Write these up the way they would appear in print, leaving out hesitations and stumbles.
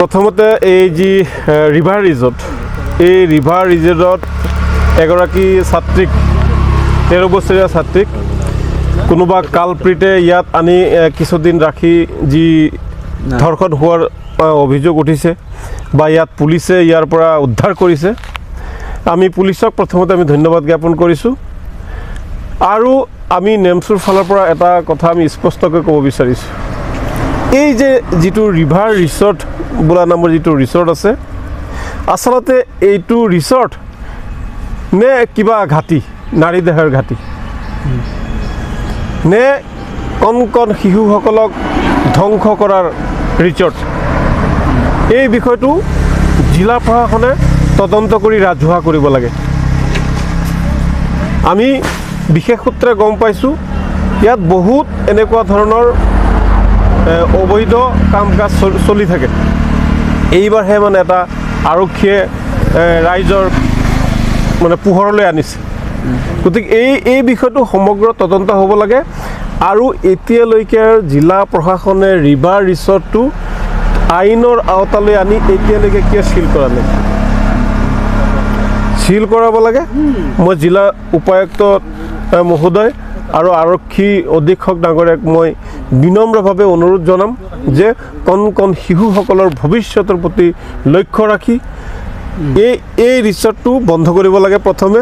প্ৰথমতে এই যি ৰিভাৰ ৰিজৰ্ট এই ৰিভাৰ ৰিজৰ্টত এগৰাকী ছাত্ৰীক 13 বছৰীয়া ছাত্ৰীক কোনোবা কালপ্ৰীতে ইয়াত আনি কিছুদিন ৰাখি যি ধৰ্ষণ হোৱাৰ অভিযোগ উঠিছে বা ইয়াত পুলিচে ইয়াৰ পৰা উদ্ধাৰ কৰিছে। আমি পুলিচক প্ৰথমতে আমি ধন্যবাদ জ্ঞাপন কৰিছোঁ আৰু আমি নেমচুৰ ফালৰ পৰা এটা কথা আমি স্পষ্টকৈ ক'ব বিচাৰিছোঁ। এই যে যিটো ৰিভাৰ ৰিজৰ্ট বোলা নামৰ যিটো ৰিজৰ্ট আছে, আচলতে এইটো ৰিজৰ্ট নে কিবা ঘাটি, নাৰী দেহৰ ঘাটি, নে কণ কণ শিশুসকলক ধ্বংস কৰাৰ ৰিজৰ্ট, এই বিষয়টো জিলা প্ৰশাসনে তদন্ত কৰি ৰাজহুৱা কৰিব লাগে। আমি বিশেষ সূত্ৰে গম পাইছোঁ ইয়াত বহুত এনেকুৱা ধৰণৰ অবৈধ কাম কাজ চলি থাকে। এইবাৰহে মানে এটা আৰক্ষীয়ে ৰাইজৰ মানে পোহৰলৈ আনিছে। গতিকে এই বিষয়টো সমগ্ৰ তদন্ত হ'ব লাগে আৰু এতিয়ালৈকে জিলা প্ৰশাসনে ৰিভাৰ ৰিজৰ্টটো আইনৰ আওতালৈ আনি এতিয়ালৈকে কিয় চিল কৰা নাই? চিল কৰাব লাগে। মই জিলা উপায়ুক্ত মহোদয় আৰু আৰক্ষী অধীক্ষক ডাঙৰীয়াক মই বিনম্ৰভাৱে অনুৰোধ জনাম যে কণ কণ শিশুসকলৰ ভৱিষ্যতৰ প্ৰতি লক্ষ্য ৰাখি এই ৰিজৰ্টটো বন্ধ কৰিব লাগে প্ৰথমে,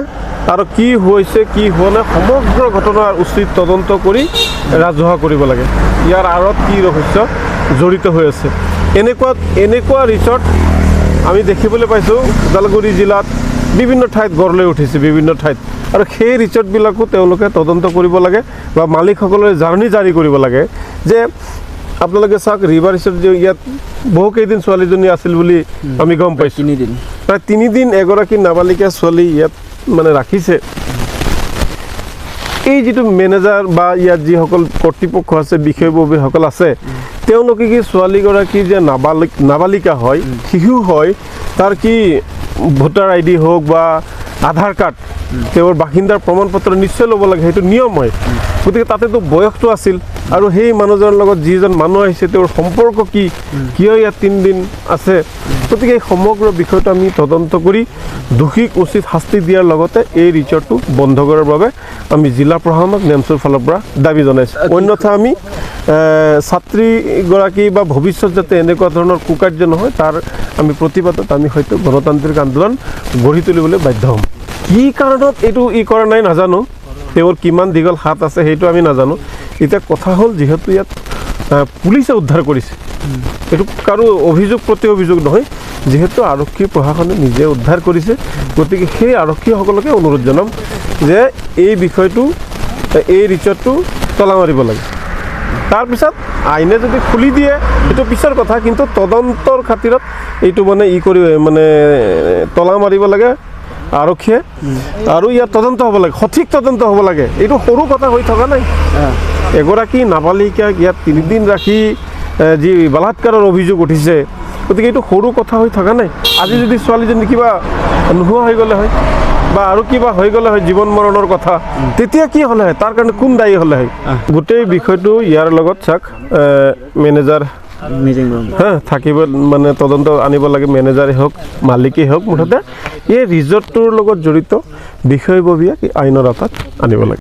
আৰু কি হৈছে কি হোৱা নাই সমগ্ৰ ঘটনাৰ উচিত তদন্ত কৰি ৰাজহুৱা কৰিব লাগে। ইয়াৰ আঁৰত কি ৰহস্য জড়িত হৈ আছে। এনেকুৱা ৰিজৰ্ট আমি দেখিবলৈ পাইছোঁ ওদালগুৰি জিলাত বিভিন্ন ঠাইত গঢ় লৈ উঠিছে, বিভিন্ন ঠাইত, আৰু সেই ৰিজৰ্টবিলাকো তেওঁলোকে তদন্ত কৰিব লাগে বা মালিকসকলে জাননী জাৰি কৰিব লাগে যে আপোনালোকে চাওক ৰিভাৰ ৰিজৰ্ট যে ইয়াত বহুকেইদিন ছোৱালীজনী আছিল বুলি আমি গম পাইছোঁ। প্ৰায় 3 দিন এগৰাকী নাবালিকা ছোৱালী ইয়াত মানে ৰাখিছে। এই যিটো মেনেজাৰ বা ইয়াত যিসকল কৰ্তৃপক্ষ আছে, বিষয়ববীসকল আছে, তেওঁলোকে কি ছোৱালীগৰাকী যে নাবালিকা হয়, শিশু হয়, তাৰ কি ভোটাৰ ID হওক বা আধাৰ কাৰ্ড, তেওঁৰ বাসিন্দাৰ প্ৰমাণ পত্ৰ নিশ্চয় ল'ব লাগে, সেইটো নিয়ম হয়। গতিকে তাতেতো বয়সটো আছিল, আৰু সেই মানুহজনৰ লগত যিজন মানুহ আহিছে তেওঁৰ সম্পৰ্ক কি, কিয় ইয়াত 3 দিন আছে। গতিকে এই সমগ্ৰ বিষয়টো আমি তদন্ত কৰি দোষীক উচিত শাস্তি দিয়াৰ লগতে এই ৰিজৰ্টটো বন্ধ কৰাৰ বাবে আমি জিলা প্ৰশাসনক নেমচুৰ ফালৰ পৰা দাবী জনাইছোঁ। অন্যথা আমি ছাত্ৰীগৰাকী বা ভৱিষ্যত যাতে এনেকুৱা ধৰণৰ কুকাৰ্য নহয় তাৰ আমি প্ৰতিবাদত আমি হয়তো গণতান্ত্ৰিক আন্দোলন গঢ়ি তুলিবলৈ বাধ্য হ'ম। কি কাৰণত এইটো কৰা নাই নাজানো, তেওঁৰ কিমান দীঘল হাত আছে সেইটো আমি নাজানো। এতিয়া কথা হ'ল যিহেতু ইয়াত পুলিচে উদ্ধাৰ কৰিছে, এইটো কাৰো অভিযোগ প্ৰতি অভিযোগ নহয়, যিহেতু আৰক্ষী প্ৰশাসনে নিজে উদ্ধাৰ কৰিছে, গতিকে সেই আৰক্ষীসকলকে অনুৰোধ জনাম যে এই বিষয়টো, এই ৰিজৰ্টটো তলা মাৰিব লাগে। তাৰপিছত আইনে যদি খুলি দিয়ে সেইটো পিছৰ কথা, কিন্তু তদন্তৰ খাতিৰত এইটো মানে তলা মাৰিব লাগে আৰক্ষীয়ে, আৰু ইয়াত তদন্ত হ'ব লাগে, সঠিক তদন্ত হ'ব লাগে। এইটো সৰু কথা হৈ থকা নাই। এগৰাকী নাবালিকাক ইয়াত 3 দিন ৰাখি যি বলাৎকাৰৰ অভিযোগ উঠিছে, গতিকে এইটো সৰু কথা হৈ থকা নাই। আজি যদি ছোৱালীজনী কিবা নোহোৱা হৈ গ'লে হয় বা আৰু কিবা হৈ গ'লে হয়, জীৱন মৰণৰ কথা, তেতিয়া কি হ'লে হয়, তাৰ কাৰণে কোন দায়ী হ'লে হয়? গোটেই বিষয়টো ইয়াৰ লগত চাওক মেনেজাৰ থাকিব, মানে তদন্ত আনিব লাগে, মেনেজাৰেই হওক মালিকেই হওক, মুঠতে এই ৰিজৰ্টটোৰ লগত জড়িত বিষয়ববীয়াক আইনৰ আওতাত আনিব লাগে।